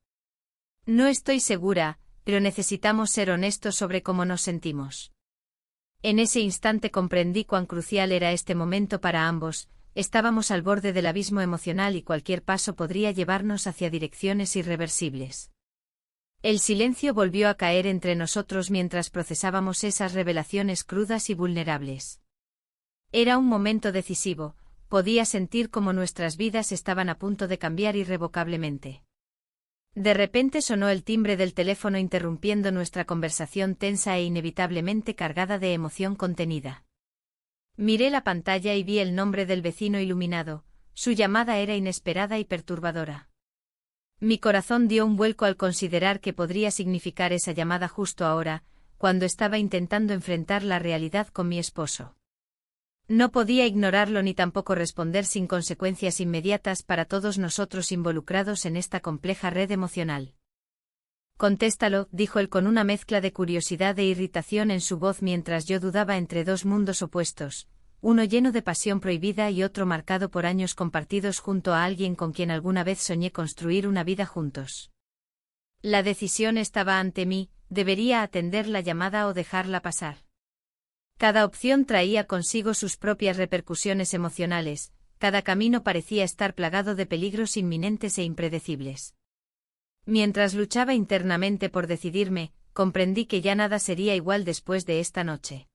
No estoy segura, pero necesitamos ser honestos sobre cómo nos sentimos. En ese instante comprendí cuán crucial era este momento para ambos, estábamos al borde del abismo emocional y cualquier paso podría llevarnos hacia direcciones irreversibles. El silencio volvió a caer entre nosotros mientras procesábamos esas revelaciones crudas y vulnerables. Era un momento decisivo, podía sentir cómo nuestras vidas estaban a punto de cambiar irrevocablemente. De repente sonó el timbre del teléfono interrumpiendo nuestra conversación tensa e inevitablemente cargada de emoción contenida. Miré la pantalla y vi el nombre del vecino iluminado, su llamada era inesperada y perturbadora. Mi corazón dio un vuelco al considerar qué podría significar esa llamada justo ahora, cuando estaba intentando enfrentar la realidad con mi esposo. No podía ignorarlo ni tampoco responder sin consecuencias inmediatas para todos nosotros involucrados en esta compleja red emocional. Contéstalo, dijo él con una mezcla de curiosidad e irritación en su voz mientras yo dudaba entre dos mundos opuestos, uno lleno de pasión prohibida y otro marcado por años compartidos junto a alguien con quien alguna vez soñé construir una vida juntos. La decisión estaba ante mí, debería atender la llamada o dejarla pasar. Cada opción traía consigo sus propias repercusiones emocionales, cada camino parecía estar plagado de peligros inminentes e impredecibles. Mientras luchaba internamente por decidirme, comprendí que ya nada sería igual después de esta noche.